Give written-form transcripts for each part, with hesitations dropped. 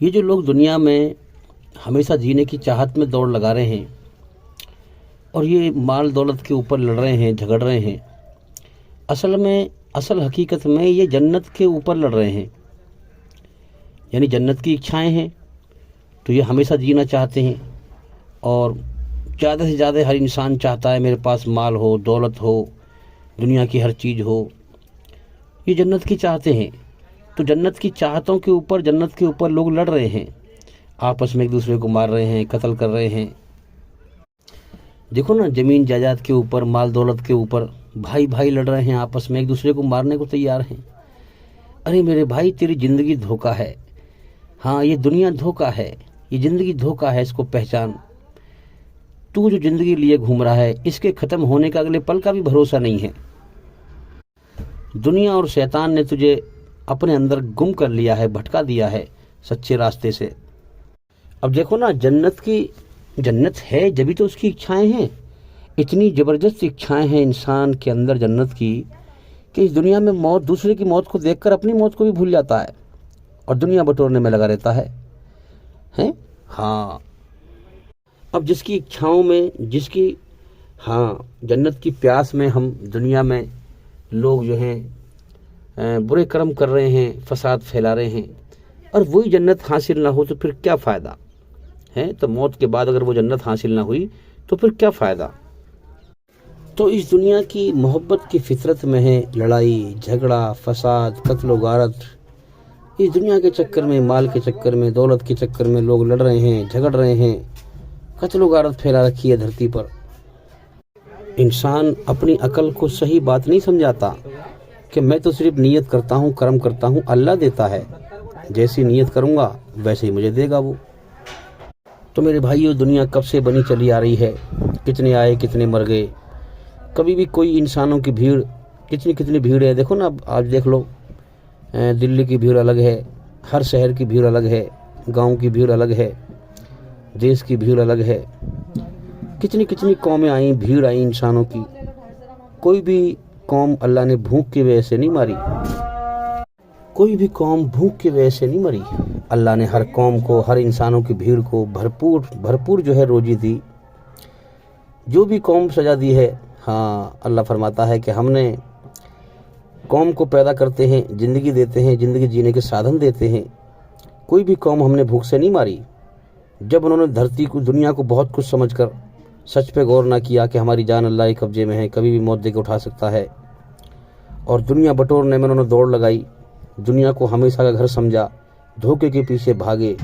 ये जो लोग दुनिया में हमेशा जीने की चाहत में दौड़ लगा रहे हैं और ये माल दौलत के ऊपर लड़ रहे हैं, झगड़ रहे हैं, असल हकीकत में ये जन्नत के ऊपर लड़ रहे हैं। यानी जन्नत की इच्छाएं हैं तो ये हमेशा जीना चाहते हैं और ज़्यादा से ज़्यादा हर इंसान चाहता है मेरे पास माल हो, दौलत हो, दुनिया की हर चीज़ हो। ये जन्नत की चाहते हैं। तो जन्नत की चाहतों के ऊपर, जन्नत के ऊपर लोग लड़ रहे हैं, आपस में एक दूसरे को मार रहे हैं, कत्ल कर रहे हैं। देखो ना, ज़मीन जायदाद के ऊपर, माल दौलत के ऊपर भाई भाई लड़ रहे हैं, आपस में एक दूसरे को मारने को तैयार हैं। अरे मेरे भाई, तेरी ज़िंदगी धोखा है। हाँ, ये दुनिया धोखा है, ये ज़िंदगी धोखा है, इसको पहचान। तू जो ज़िंदगी लिए घूम रहा है, इसके ख़त्म होने का अगले पल का भी भरोसा नहीं है। दुनिया और शैतान ने तुझे अपने अंदर गुम कर लिया है, भटका दिया है सच्चे रास्ते से। अब देखो ना, जन्नत है जभी तो उसकी इच्छाएं हैं। इतनी ज़बरदस्त इच्छाएं हैं इंसान के अंदर जन्नत की कि इस दुनिया में मौत, दूसरे की मौत को देखकर अपनी मौत को भी भूल जाता है और दुनिया बटोरने में लगा रहता है, हैं? हाँ, अब जिसकी इच्छाओं में, जन्नत की प्यास में हम दुनिया में लोग जो हैं बुरे कर्म कर रहे हैं, फसाद फैला रहे हैं, और वही जन्नत हासिल ना हो तो फिर क्या फ़ायदा है? तो मौत के बाद अगर वो जन्नत हासिल ना हुई तो फिर क्या फ़ायदा? तो इस दुनिया की मोहब्बत की फितरत में है लड़ाई, झगड़ा, फसाद, कत्ल गारत। इस दुनिया के चक्कर में, माल के चक्कर में, दौलत के चक्कर में लोग लड़ रहे हैं, झगड़ रहे हैं, कत्ल गारत फैला रखी है धरती पर। इंसान अपनी अकल को सही बात नहीं समझाता कि मैं तो सिर्फ नियत करता हूँ, कर्म करता हूँ, अल्लाह देता है, जैसी नियत करूँगा वैसे ही मुझे देगा वो। तो मेरे भाइयों, दुनिया कब से बनी चली आ रही है, कितने आए कितने मर गए। कभी भी कोई इंसानों की भीड़, कितनी भीड़ है। देखो ना, आज देख लो, दिल्ली की भीड़ अलग है, हर शहर की भीड़ अलग है, गांव की भीड़ अलग है, देश की भीड़ अलग है। कितनी कौमें आई, भीड़ आई इंसानों की। कोई भी कौम अल्लाह ने भूख की वजह से नहीं मारी, कोई भी कौम भूख की वजह से नहीं मरी। अल्लाह ने हर कौम को, हर इंसानों की भीड़ को भरपूर जो है रोजी दी, जो भी कौम सजा दी है। हाँ, अल्लाह फरमाता है कि हमने कौम को पैदा करते हैं, ज़िंदगी देते हैं, ज़िंदगी जीने के साधन देते हैं। कोई भी कौम हमने भूख से नहीं मारी। जब उन्होंने धरती को, दुनिया को बहुत कुछ समझकर सच पे गौर ना किया कि हमारी जान अल्लाह के कब्जे में है, कभी भी मौत दे के उठा सकता है, और दुनिया बटोरने में उन्होंने दौड़ लगाई, दुनिया को हमेशा का घर समझा, धोखे के पीछे भागे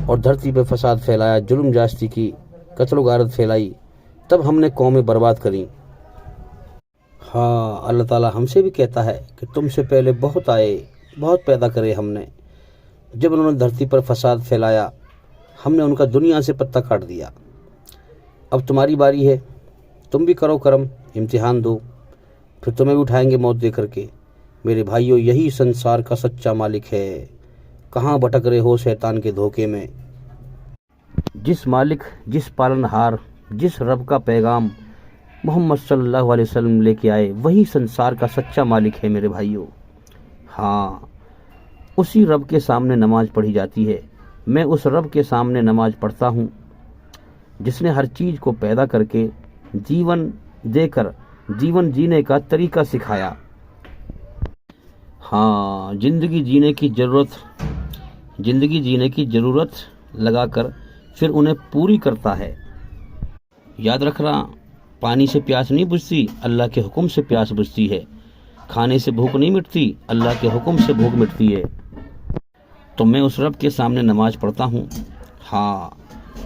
और धरती पे फसाद फैलाया, जुल्म जास्ती की, कत्ल गारत फैलाई, तब हमने कौमें बर्बाद करी। हाँ, अल्लाह ताला हमसे भी कहता है कि तुमसे पहले बहुत आए, बहुत पैदा करे हमने। जब उन्होंने धरती पर फसाद फैलाया, हमने उनका दुनिया से पत्ता काट दिया। अब तुम्हारी बारी है, तुम भी करो कर्म, इम्तिहान दो, फिर तुम्हें भी उठाएंगे मौत दे करके। मेरे भाइयों, यही संसार का सच्चा मालिक है। कहाँ भटक रहे हो शैतान के धोखे में? जिस मालिक, जिस पालनहार, जिस रब का पैगाम मोहम्मद सल्लल्लाहु अलैहि वसल्लम लेके आए, वही संसार का सच्चा मालिक है मेरे भाइयों। हाँ, उसी रब के सामने नमाज पढ़ी जाती है। मैं उस रब के सामने नमाज पढ़ता हूँ जिसने हर चीज़ को पैदा करके जीवन देकर जीवन जीने का तरीका सिखाया। हाँ, ज़िंदगी जीने की ज़रूरत लगाकर फिर उन्हें पूरी करता है। याद रखना, पानी से प्यास नहीं बुझती, अल्लाह के हुक्म से प्यास बुझती है। खाने से भूख नहीं मिटती, अल्लाह के हुक्म से भूख मिटती है। तो मैं उस रब के सामने नमाज पढ़ता हूँ, हाँ,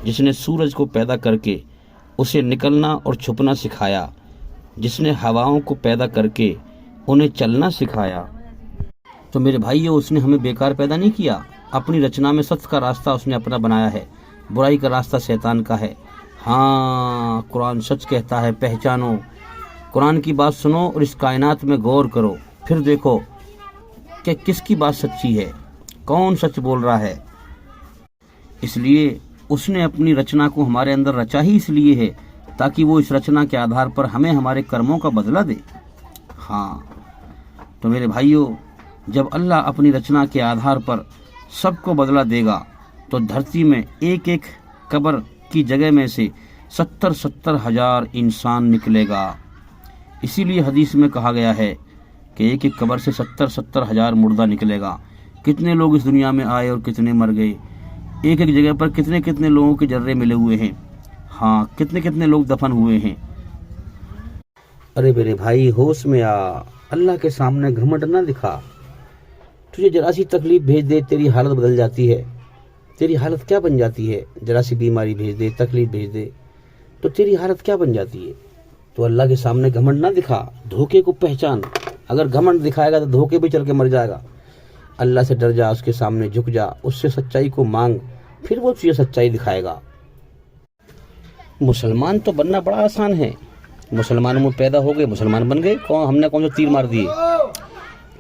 जिसने सूरज को पैदा करके उसे निकलना और छुपना सिखाया, जिसने हवाओं को पैदा करके उन्हें चलना सिखाया। तो मेरे भाइयों, उसने हमें बेकार पैदा नहीं किया। अपनी रचना में सत्य का रास्ता उसने अपना बनाया है, बुराई का रास्ता शैतान का है। हाँ, कुरान सच कहता है, पहचानो, कुरान की बात सुनो और इस कायनात में गौर करो, फिर देखो कि किसकी बात सच्ची है, कौन सच बोल रहा है। इसलिए उसने अपनी रचना को हमारे अंदर रचा ही इसलिए है ताकि वो इस रचना के आधार पर हमें हमारे कर्मों का बदला दे। हाँ, तो मेरे भाइयों, जब अल्लाह अपनी रचना के आधार पर सबको बदला देगा तो धरती में एक एक कब्र की जगह में से 70-70 हजार इंसान निकलेगा। इसीलिए हदीस में कहा गया है कि एक एक कब्र से 70-70 हजार मुर्दा निकलेगा। कितने लोग इस दुनिया में आए और कितने मर गए, एक एक जगह पर कितने कितने लोगों के जर्रे मिले हुए हैं, हाँ कितने कितने लोग दफन हुए हैं। अरे मेरे भाई होश में आ, अल्लाह के सामने घमंड ना दिखा। तुझे जरा सी तकलीफ भेज दे तेरी हालत बदल जाती है। तेरी हालत क्या बन जाती है? जरा सी बीमारी भेज दे, तकलीफ भेज दे तो तेरी हालत क्या बन जाती है। तो अल्लाह के सामने घमंड ना दिखा, धोखे को पहचान। अगर घमंड दिखाएगा तो धोखे भी चल के मर जाएगा। अल्लाह से डर जा, उसके सामने झुक जा, उससे सच्चाई को मांग, फिर वो तुझे सच्चाई दिखाएगा। मुसलमान तो बनना बड़ा आसान है, मुसलमानों में पैदा हो गए, मुसलमान बन गए, हमने कौन सा तीर मार दिए।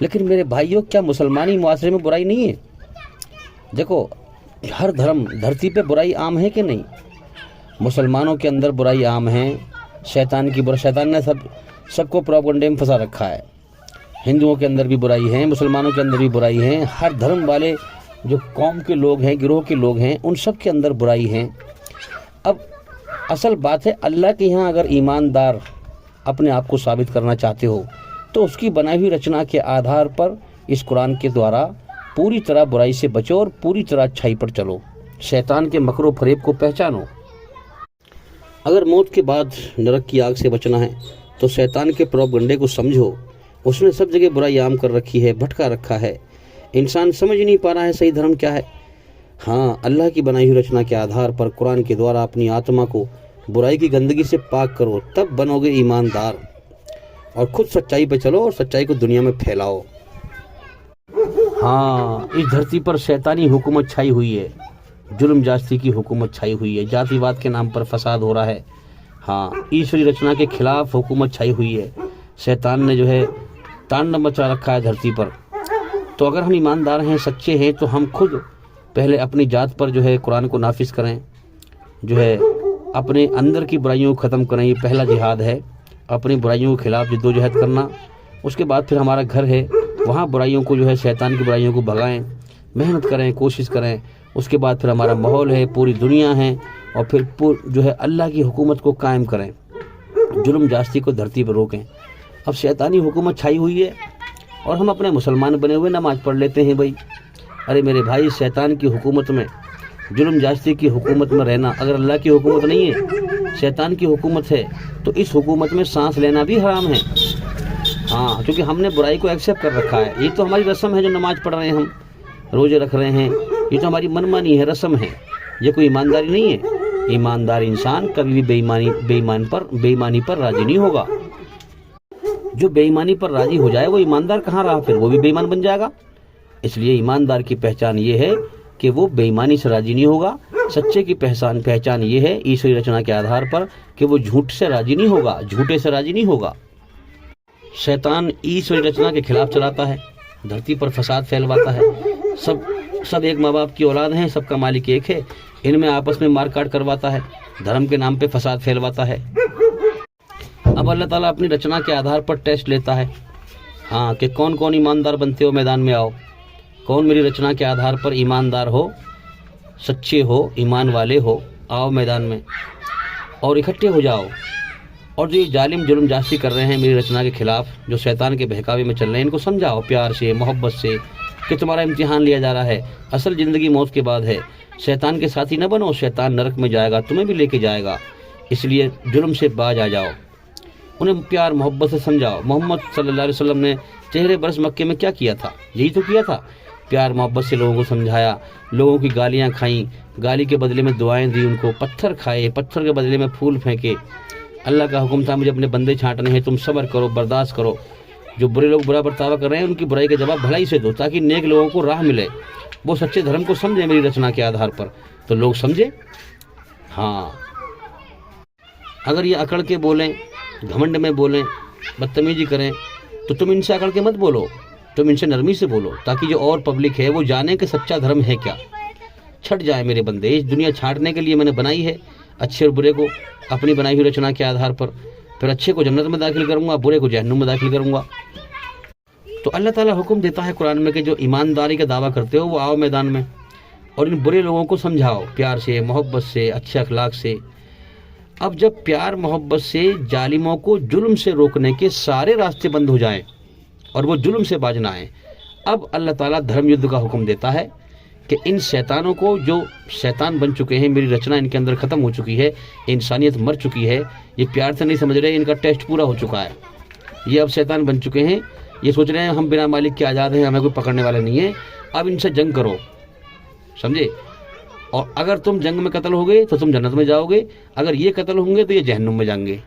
लेकिन मेरे भाइयों, क्या मुसलमानी मुआशरे में बुराई नहीं है? देखो, हर धर्म धरती पे बुराई आम है कि नहीं? मुसलमानों के अंदर बुराई आम है, शैतान ने सबको प्रोपेगेंडे में फंसा रखा है। हिंदुओं के अंदर भी बुराई है, मुसलमानों के अंदर भी बुराई है, हर धर्म वाले जो कौम के लोग हैं, गिरोह के लोग हैं, उन सब के अंदर बुराई है। अब असल बात है, अल्लाह के यहाँ अगर ईमानदार अपने आप को साबित करना चाहते हो तो उसकी बनाई हुई रचना के आधार पर इस कुरान के द्वारा पूरी तरह बुराई से बचो और पूरी तरह अच्छाई पर चलो। शैतान के मकरो फरेब को पहचानो। अगर मौत के बाद नरक की आग से बचना है तो शैतान के प्रोपेगेंडे को समझो। उसने सब जगह बुराई आम कर रखी है, भटका रखा है। इंसान समझ नहीं पा रहा है सही धर्म क्या है। हाँ, अल्लाह की बनाई हुई रचना के आधार पर कुरान के द्वारा अपनी आत्मा को बुराई की गंदगी से पाक करो, तब बनोगे ईमानदार। और खुद सच्चाई पे चलो और सच्चाई को दुनिया में फैलाओ। हाँ, इस धरती पर शैतानी हुकूमत छाई हुई है, जुल्म जास्ती की हुकूमत छाई हुई है, जातिवाद के नाम पर फसाद हो रहा है। हाँ, ईश्वरी रचना के खिलाफ हुकूमत छाई हुई है। शैतान ने जो है तांडव मचा रखा है धरती पर। तो अगर हम ईमानदार हैं, सच्चे हैं, तो हम खुद पहले अपनी जात पर जो है कुरान को नाफिज करें, जो है अपने अंदर की बुराइयों को ख़त्म करें। ये पहला जिहाद है, अपनी बुराइयों के खिलाफ जद्दोजहद करना। उसके बाद फिर हमारा घर है, वहाँ बुराइयों को जो है शैतान की बुराइयों को भगाएं, मेहनत करें, कोशिश करें। उसके बाद फिर हमारा माहौल है, पूरी दुनिया है, और फिर जो है अल्लाह की हुकूमत को कायम करें, जुल्म जास्ती को धरती पर रोकें। अब शैतानी हुकूमत छाई हुई है और हम अपने मुसलमान बने हुए नमाज पढ़ लेते हैं भाई। अरे मेरे भाई, शैतान की हुकूमत में, जुल्म जास्ती की हुकूमत में रहना अगर अल्लाह की हुकूमत नहीं है, शैतान की हुकूमत है, तो इस हुकूमत में सांस लेना भी हराम है। हाँ, क्योंकि हमने बुराई को एक्सेप्ट कर रखा है। ये तो हमारी रस्म है, जो नमाज पढ़ रहे हैं, हम रोजे रख रहे हैं, ये तो हमारी मनमानी है, रस्म है। ये कोई ईमानदारी नहीं है। ईमानदार इंसान कभी भी बेईमानी पर राजी नहीं होगा। जो बेईमानी पर राजी हो जाए वो ईमानदार कहाँ रहा, फिर वो भी बेईमान बन जाएगा। इसलिए ईमानदार की पहचान ये है कि वो बेईमानी से राजी नहीं होगा। सच्चे की पहचान ये है ईश्वरी रचना के आधार पर कि वो झूठ से राजी नहीं होगा, झूठे से राजी नहीं होगा। शैतान ईश्वरी रचना के खिलाफ चलाता है, धरती पर फसाद फैलवाता है। सब एक माँ बाप की औलाद हैं, सबका मालिक एक है, इनमें आपस में मारकाट करवाता है, धर्म के नाम पे फसाद फैलवाता है। अब अल्लाह ताला अपनी रचना के आधार पर टेस्ट लेता है, हाँ, कि कौन कौन ईमानदार बनते हो, मैदान में आओ। कौन मेरी रचना के आधार पर ईमानदार हो, सच्चे हो, ईमान वाले हो, आओ मैदान में और इकट्ठे हो जाओ। और जो ये जालिम जुल्म जास्ती कर रहे हैं मेरी रचना के खिलाफ, जो शैतान के बहकावे में चल रहे हैं, इनको समझाओ प्यार से, मोहब्बत से कि तुम्हारा इम्तिहान लिया जा रहा है। असल ज़िंदगी मौत के बाद है। शैतान के साथी न बनो, शैतान नरक में जाएगा, तुम्हें भी लेके जाएगा। इसलिए जुल्म से बाज आ जाओ, उन्हें प्यार मोहब्बत से समझाओ। मोहम्मद सल्लल्लाहु अलैहि वसल्लम ने चेहरे बरस मक्के में क्या किया था? यही तो किया था, प्यार मोहब्बत से लोगों को समझाया, लोगों की गालियाँ खाई, गाली के बदले में दुआएं दी उनको, पत्थर खाए, पत्थर के बदले में फूल फेंके। अल्लाह का हुक्म था मुझे अपने बंदे छांटने हैं, तुम सब्र करो, बर्दाश्त करो। जो बुरे लोग बुरा बर्तावा कर रहे हैं उनकी बुराई का जवाब भलाई से दो, ताकि नेक लोगों को राह मिले, वो सच्चे धर्म को समझे मेरी रचना के आधार पर, तो लोग समझे। हाँ, अगर ये अकड़ के बोलें, घमंड में बोलें, बदतमीजी करें, तो तुम इनसे अकड़ के मत बोलो, तुम इनसे नरमी से बोलो, ताकि जो और पब्लिक है वो जाने कि सच्चा धर्म है क्या। छट जाए मेरे बंदे, इस दुनिया छांटने के लिए मैंने बनाई है, अच्छे और बुरे को अपनी बनाई हुई रचना के आधार पर। फिर अच्छे को जन्नत में दाखिल करूंगा, बुरे को जहन्नुम में दाखिल करूंगा। तो अल्लाह ताला हुक्म देता है कुरान में कि जो ईमानदारी का दावा करते हो वो आओ मैदान में, और इन बुरे लोगों को समझाओ प्यार से, मोहब्बत से, अच्छे अखलाक से। अब जब प्यार मोहब्बत से जालिमों को जुल्म से रोकने के सारे रास्ते बंद हो जाएं और वो जुल्म से बाज ना आए, अब अल्लाह ताला धर्म युद्ध का हुक्म देता है कि इन शैतानों को, जो शैतान बन चुके हैं, मेरी रचना इनके अंदर ख़त्म हो चुकी है, इंसानियत मर चुकी है, ये प्यार से नहीं समझ रहे, इनका टेस्ट पूरा हो चुका है, ये अब शैतान बन चुके हैं, ये सोच रहे हैं हम बिना मालिक के आज़ाद हैं, हमें कोई पकड़ने वाला नहीं है, अब इनसे जंग करो, समझे। और अगर तुम जंग में कत्ल हो गए तो तुम जन्नत में जाओगे, अगर ये कत्ल होंगे तो ये जहन्नुम में जाएंगे।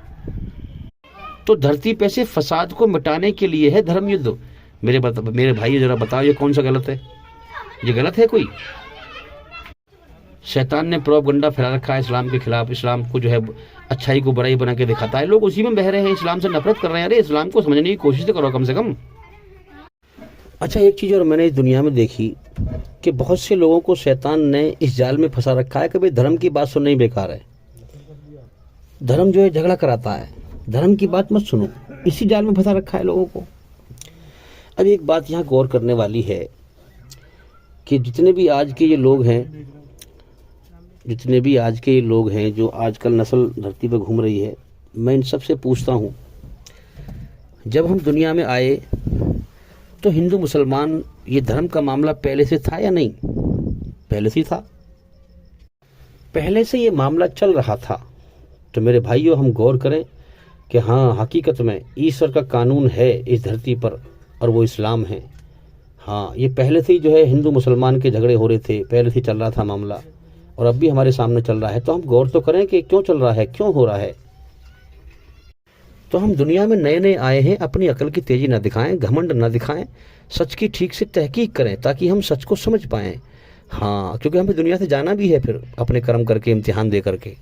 तो धरती पे से फसाद को मिटाने के लिए है धर्म युद्ध। मेरे भाई जरा बताओ ये कौन सा गलत है? ये गलत है कोई? शैतान ने प्रोपगंडा फैला रखा है इस्लाम के खिलाफ, इस्लाम को जो है अच्छाई को बुराई बना के दिखाता है, लोग उसी में बह रहे हैं, इस्लाम से नफरत कर रहे हैं। अरे इस्लाम को समझने की कोशिश तो करो कम से कम। अच्छा, एक चीज़ और मैंने इस दुनिया में देखी कि बहुत से लोगों को शैतान ने इस जाल में फंसा रखा है कि भाई धर्म की बात सुनना ही बेकार है, धर्म जो है झगड़ा कराता है, धर्म की बात मत सुनो, इसी जाल में फंसा रखा है लोगों को। अब एक बात यहाँ गौर करने वाली है कि जितने भी आज के ये लोग हैं जो आजकल नस्ल धरती पर घूम रही है, मैं इन सब से पूछता हूँ, जब हम दुनिया में आए तो हिंदू मुसलमान ये धर्म का मामला पहले से था या नहीं? पहले से था, पहले से ये मामला चल रहा था। तो मेरे भाइयों, हम गौर करें कि हाँ, हकीकत में ईश्वर का कानून है इस धरती पर और वो इस्लाम है। हाँ, ये पहले से ही जो है हिंदू मुसलमान के झगड़े हो रहे थे, पहले से चल रहा था मामला, और अब भी हमारे सामने चल रहा है। तो हम गौर तो करें कि क्यों चल रहा है, क्यों हो रहा है। तो हम दुनिया में नए नए आए हैं, अपनी अकल की तेजी ना दिखाएं, घमंड ना दिखाएं, सच की ठीक से तहकीक करें ताकि हम सच को समझ पाएं। हाँ, क्योंकि हमें दुनिया से जाना भी है फिर अपने कर्म करके, इम्तिहान दे करके।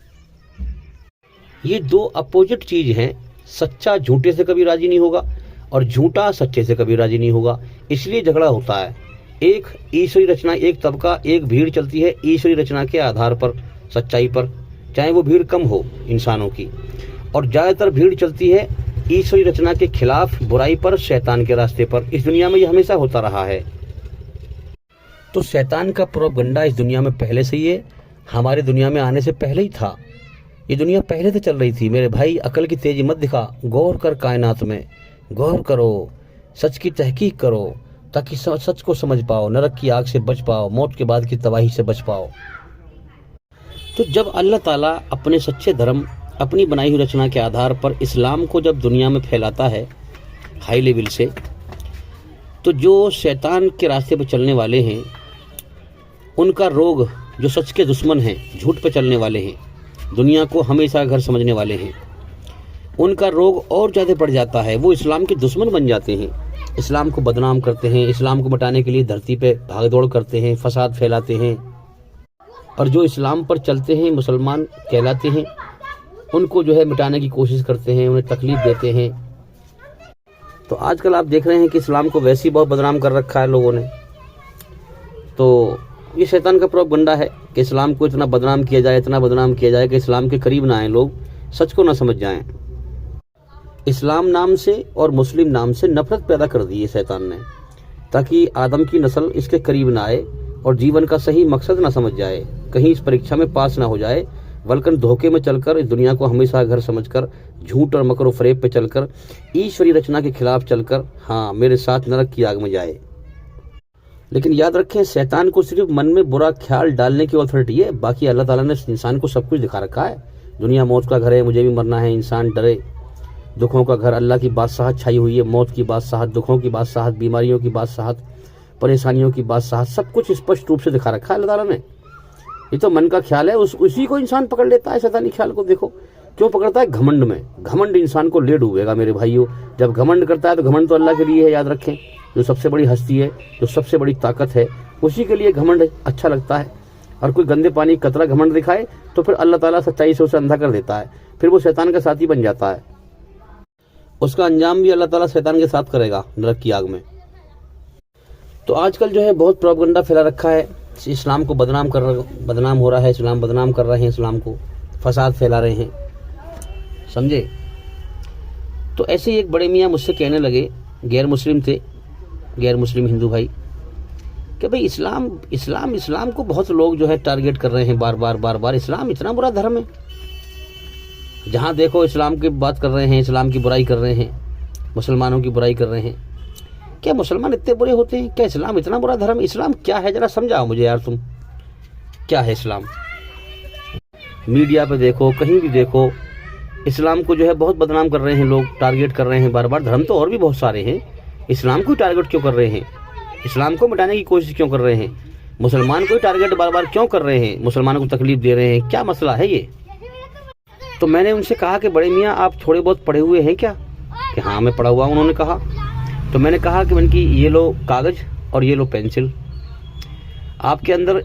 ये दो अपोजिट चीज हैं, सच्चा झूठे से कभी राजी नहीं होगा और झूठा सच्चे से कभी राजी नहीं होगा, इसलिए झगड़ा होता है। एक ईश्वरी रचना, एक तबका, एक भीड़ चलती है ईश्वरी रचना के आधार पर, सच्चाई पर, चाहे वो भीड़ कम हो इंसानों की, और ज़्यादातर भीड़ चलती है ईश्वरी रचना के खिलाफ, बुराई पर, शैतान के रास्ते पर। इस दुनिया में ये हमेशा होता रहा है। तो शैतान का प्रोपगंडा इस दुनिया में पहले से ही है, हमारे दुनिया में आने से पहले ही था। ये दुनिया पहले से चल रही थी। मेरे भाई, अकल की तेजी मत दिखा, गौर कर, कायनात में गौर करो, सच की तहकीक करो ताकि सच को समझ पाओ, नरक की आग से बच पाओ, मौत के बाद की तबाही से बच पाओ। तो जब अल्लाह ताला अपने सच्चे धर्म, अपनी बनाई हुई रचना के आधार पर इस्लाम को जब दुनिया में फैलाता है हाई लेवल से, तो जो शैतान के रास्ते पर चलने वाले हैं, उनका रोग, जो सच के दुश्मन हैं, झूठ पे चलने वाले हैं, दुनिया को हमेशा घर समझने वाले हैं, उनका रोग और ज़्यादा बढ़ जाता है। वो इस्लाम के दुश्मन बन जाते हैं, इस्लाम को बदनाम करते हैं, इस्लाम को मिटाने के लिए धरती पे भागदौड़ करते हैं, फसाद फैलाते हैं, और जो इस्लाम पर चलते हैं, मुसलमान कहलाते हैं, उनको जो है मिटाने की कोशिश करते हैं, उन्हें तकलीफ देते हैं। तो आजकल आप देख रहे हैं कि इस्लाम को वैसे ही बहुत बदनाम कर रखा है लोगों ने। तो ये शैतान का प्रोपगंडा है कि इस्लाम को इतना बदनाम किया जाए, इतना बदनाम किया जाए कि इस्लाम के करीब ना आए लोग, सच को ना समझ जाएं। इस्लाम नाम से और मुस्लिम नाम से नफरत पैदा कर दी है शैतान ने, ताकि आदम की नस्ल इसके करीब ना आए और जीवन का सही मकसद ना समझ जाए, कहीं इस परीक्षा में पास ना हो जाए, बल्कि धोखे में चलकर, इस दुनिया को हमेशा घर समझकर, झूठ और मकर फरेब पे चलकर, ईश्वरी रचना के खिलाफ चलकर, हाँ, मेरे साथ नरक की आग में जाए। लेकिन याद रखें, शैतान को सिर्फ मन में बुरा ख्याल डालने की अथॉरिटी है, बाकी अल्लाह ताला ने इंसान को सब कुछ दिखा रखा है। दुनिया मौत का घर है, मुझे भी मरना है, इंसान डरे। दुखों का घर, अल्लाह की बादशाहत छाई हुई है, मौत की बादशाहत, दुखों की बादशाहत, बीमारियों की बादशाहत, परेशानियों की बादशाहत, सब कुछ स्पष्ट रूप से दिखा रखा है अल्लाह ताला ने। ये तो मन का ख्याल है, उसी को इंसान पकड़ लेता है। शैतानी ख्याल को देखो क्यों पकड़ता है, घमंड में। घमंड इंसान को ले डूबेगा मेरे भाइयों। जब घमंड करता है तो घमंड तो अल्लाह के लिए है, याद रखें। जो सबसे बड़ी हस्ती है, जो सबसे बड़ी ताकत है, उसी के लिए घमंड अच्छा लगता है। और कोई गंदे पानी कतरा घमंड दिखाए तो फिर अल्लाह ताला सच्चाई से उसे अंधा कर देता है, फिर वो शैतान का साथी बन जाता है। उसका अंजाम भी अल्लाह ताला शैतान के साथ करेगा, नरक की आग में। तो आजकल जो है बहुत प्रोपगंडा फैला रखा है, इस्लाम को बदनाम हो रहा है, इस्लाम बदनाम कर रहे हैं, इस्लाम को फसाद फैला रहे हैं, समझे। तो ऐसे ही एक बड़े मियाँ मुझसे कहने लगे, गैर मुस्लिम थे, गैर मुस्लिम हिंदू भाई, कि भाई इस्लाम इस्लाम इस्लाम को बहुत लोग जो है टारगेट कर रहे हैं बार बार। इस्लाम इतना बुरा धर्म है, जहाँ देखो इस्लाम की बात कर रहे हैं, इस्लाम की बुराई कर रहे हैं, मुसलमानों की बुराई कर रहे हैं। क्या मुसलमान इतने बुरे होते हैं? क्या इस्लाम इतना बुरा धर्म? इस्लाम क्या है, जरा समझाओ मुझे यार तुम, क्या है इस्लाम? मीडिया पे देखो, कहीं भी देखो, इस्लाम को जो है बहुत बदनाम कर रहे हैं लोग, टारगेट कर रहे हैं बार बार। धर्म तो और भी बहुत सारे हैं, इस्लाम को टारगेट क्यों कर रहे हैं? इस्लाम को मिटाने की कोशिश क्यों कर रहे हैं? मुसलमान को टारगेट बार बार क्यों कर रहे हैं? मुसलमानों को तकलीफ दे रहे हैं, क्या मसला है ये? तो मैंने उनसे कहा कि बड़े मियाँ आप थोड़े बहुत पढ़े हुए हैं क्या? कि हाँ मैं पढ़ा हुआ हूँ, उन्होंने कहा। तो मैंने कहा कि उनकी ये लो कागज़ और ये लो पेंसिल, आपके अंदर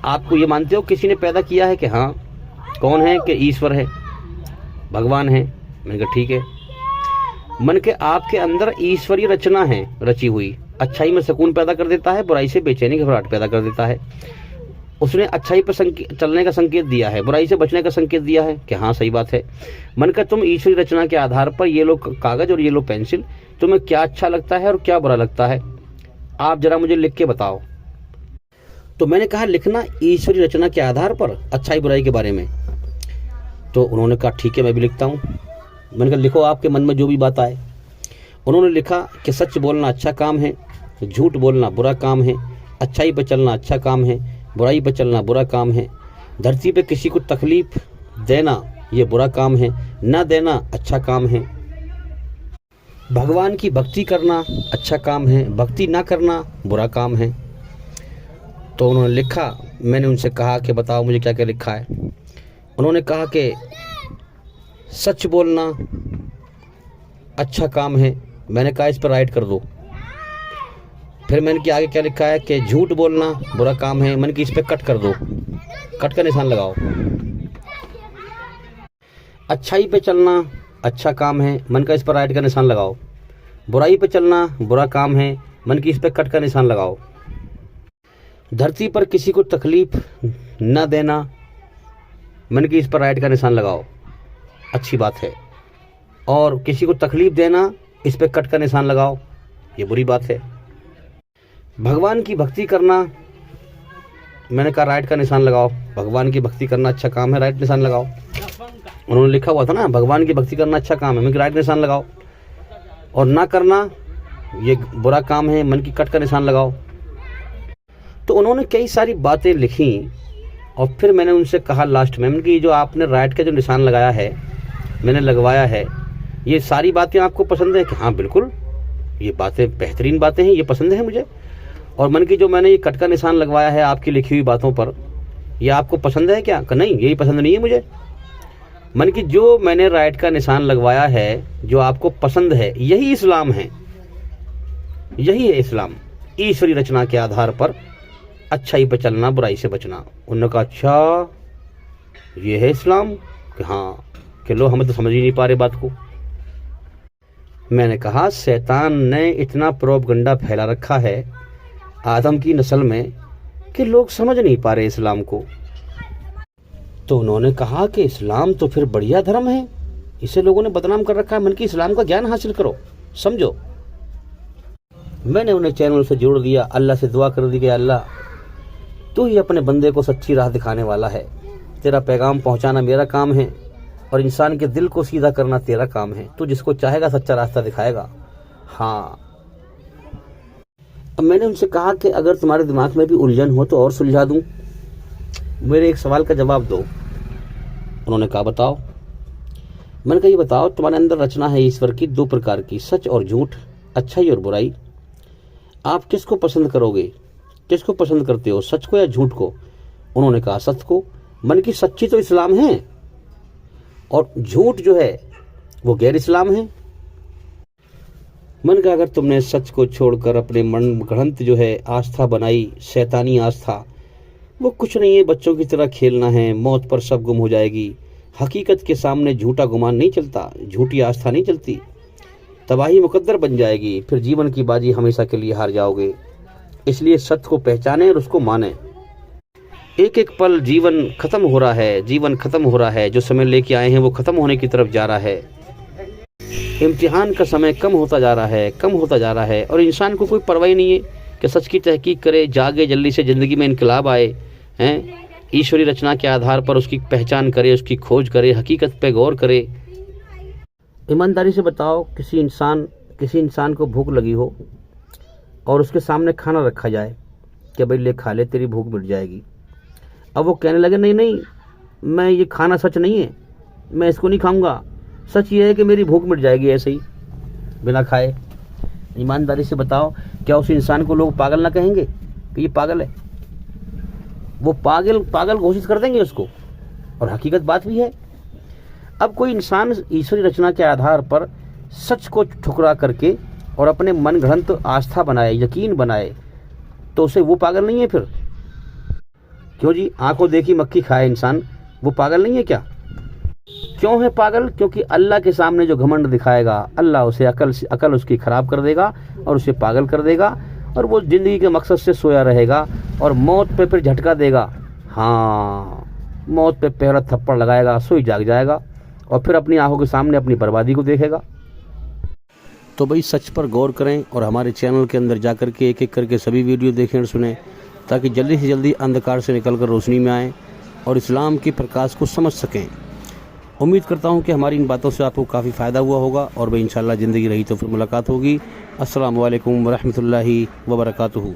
आपको ये मानते हो किसी ने पैदा किया है? कि हाँ। कौन है? कि ईश्वर है, भगवान है। मैंने कहा ठीक है। मन के आपके अंदर ईश्वरीय रचना है रची हुई, अच्छाई में सुकून पैदा कर देता है, बुराई से बेचैनी घबराहट पैदा कर देता है। उसने अच्छाई पर चलने का संकेत दिया है, बुराई से बचने का संकेत दिया है। कि हाँ सही बात है। मन का तुम ईश्वरीय रचना के आधार पर ये लो कागज़ और ये लो पेंसिल, तुम्हें क्या अच्छा लगता है और क्या बुरा लगता है, आप जरा मुझे लिख के बताओ। तो मैंने कहा लिखना ईश्वरीय रचना के आधार पर अच्छाई बुराई के बारे में। तो उन्होंने कहा ठीक है मैं भी लिखता हूँ। मैंने कहा लिखो आपके मन में जो भी बात आए। उन्होंने लिखा कि सच बोलना अच्छा काम है, झूठ बोलना बुरा काम है, अच्छाई पर चलना अच्छा काम है, बुराई पर चलना बुरा काम है, धरती पे किसी को तकलीफ देना ये बुरा काम है, ना देना अच्छा काम है, भगवान की भक्ति करना अच्छा काम है, भक्ति ना करना बुरा काम है। तो उन्होंने लिखा। मैंने उनसे कहा कि बताओ मुझे क्या क्या लिखा है। उन्होंने कहा कि सच बोलना अच्छा काम है। मैंने कहा इस पर राइट कर दो। फिर मैंने कि आगे क्या लिखा है कि झूठ बोलना बुरा काम है। मैंने कि इस पर कट कर दो, कट का निशान लगाओ। अच्छाई पे चलना अच्छा काम है। मन का इस पर राइट का निशान लगाओ। बुराई पे चलना बुरा काम है। मन की इस पर कट का निशान लगाओ। धरती पर किसी को तकलीफ न देना, मन की इस पर राइट का निशान लगाओ, अच्छी बात है। और किसी को तकलीफ देना, इस पर कट का निशान लगाओ, ये बुरी बात है। भगवान की भक्ति करना, मैंने कहा राइट का निशान लगाओ। भगवान की भक्ति करना अच्छा काम है, राइट निशान लगाओ। उन्होंने लिखा हुआ था ना भगवान की भक्ति करना अच्छा काम है, मैंने राइट निशान लगाओ। और ना करना ये बुरा काम है, मन की कट का निशान लगाओ। तो उन्होंने कई सारी बातें लिखी। और फिर मैंने उनसे कहा लास्ट में कि जो आपने राइट का जो निशान लगाया है, मैंने लगवाया है, ये सारी बातें आपको पसंद है? कि हाँ बिल्कुल, ये बातें बेहतरीन बातें हैं, ये पसंद है मुझे। और मन की जो मैंने ये कट का निशान लगवाया है आपकी लिखी हुई बातों पर, ये आपको पसंद है क्या? कि नहीं यही पसंद नहीं है मुझे। मन की जो मैंने राइट का निशान लगवाया है, जो आपको पसंद है, यही इस्लाम है, यही है इस्लाम। ईश्वरी रचना के आधार पर अच्छाई पर चलना, बुराई से बचना। उन्होंने कहा अच्छा ये है इस्लाम? कि हाँ। कि लो हमें तो समझ ही नहीं पा रहे बात को। मैंने कहा शैतान ने इतना प्रोपगंडा फैला रखा है आदम की नस्ल में कि लोग समझ नहीं पा रहे इस्लाम को। तो उन्होंने कहा कि इस्लाम तो फिर बढ़िया धर्म है, इसे लोगों ने बदनाम कर रखा है। मन की इस्लाम का ज्ञान हासिल करो, समझो। मैंने उन्हें चैनल से जोड़ दिया, अल्लाह से दुआ कर दी कि अल्लाह तू ही अपने बंदे को सच्ची राह दिखाने वाला है, तेरा पैगाम पहुंचाना मेरा काम है और इंसान के दिल को सीधा करना तेरा काम है। तू जिसको चाहेगा सच्चा रास्ता दिखाएगा। हाँ। अब मैंने उनसे कहा कि अगर तुम्हारे दिमाग में भी उलझन हो तो और सुलझा दूं, मेरे एक सवाल का जवाब दो। उन्होंने कहा बताओ। मैंने कहा ये बताओ, तुम्हारे अंदर रचना है ईश्वर की दो प्रकार की, सच और झूठ, अच्छाई और बुराई। आप किसको पसंद करोगे? किसको पसंद करते हो, सच को या झूठ को? उन्होंने कहा सच को। मन की सच्ची तो इस्लाम है और झूठ जो है वो गैर इस्लाम है। मन का अगर तुमने सच को छोड़कर अपने मन गढ़ंत जो है आस्था बनाई, शैतानी आस्था, वो कुछ नहीं है, बच्चों की तरह खेलना है, मौत पर सब गुम हो जाएगी। हकीकत के सामने झूठा गुमान नहीं चलता, झूठी आस्था नहीं चलती, तबाही मुकद्दर बन जाएगी, फिर जीवन की बाजी हमेशा के लिए हार जाओगे। इसलिए सत्य को पहचाने और उसको माने। एक एक पल जीवन खत्म हो रहा है, जीवन खत्म हो रहा है, जो समय लेके आए हैं वो खत्म होने की तरफ जा रहा है। इम्तिहान का समय कम होता जा रहा है, कम होता जा रहा है और इंसान को कोई परवाह नहीं है कि सच की तहकीक करे, जागे, जल्दी से ज़िंदगी में इनकलाब आए, हैं, ईश्वरी रचना के आधार पर उसकी पहचान करे, उसकी खोज करे, हकीकत पे गौर करे। ईमानदारी से बताओ, किसी इंसान को भूख लगी हो और उसके सामने खाना रखा जाए कि भाई ले खा ले, तेरी भूख मिट जाएगी। अब वो कहने लगे नहीं नहीं, मैं ये खाना सच नहीं है, मैं इसको नहीं खाऊंगा, सच ये है कि मेरी भूख मिट जाएगी ऐसे ही बिना खाए। ईमानदारी से बताओ, क्या उस इंसान को लोग पागल ना कहेंगे कि ये पागल है? वो पागल घोषित कर देंगे उसको, और हकीकत बात भी है। अब कोई इंसान ईश्वरी रचना के आधार पर सच को ठुकरा करके और अपने मन घड़ंत आस्था बनाए, यकीन बनाए, तो उसे वो पागल नहीं है फिर? क्यों जी, आंखों देखी मक्खी खाए इंसान, वो पागल नहीं है क्या? क्यों है पागल? क्योंकि अल्लाह के सामने जो घमंड दिखाएगा, अल्लाह उसे अकल उसकी खराब कर देगा और उसे पागल कर देगा, और वो ज़िंदगी के मकसद से सोया रहेगा और मौत पे फिर झटका देगा। हाँ, मौत पे पहला थप्पड़ लगाएगा, सोई जाग जाएगा और फिर अपनी आंखों के सामने अपनी बर्बादी को देखेगा। तो भाई सच पर गौर करें और हमारे चैनल के अंदर जा कर के एक एक करके सभी वीडियो देखें और सुनें, ताकि जल्दी से जल्दी अंधकार से निकलकर रोशनी में आएँ और इस्लाम के प्रकाश को समझ सकें। उम्मीद करता हूँ कि हमारी इन बातों से आपको काफ़ी फ़ायदा हुआ होगा, और भाई इंशाल्लाह ज़िंदगी रही तो फिर मुलाकात होगी। अस्सलामु अलैकुम वरहमतुल्लाहि वबरकातुहू।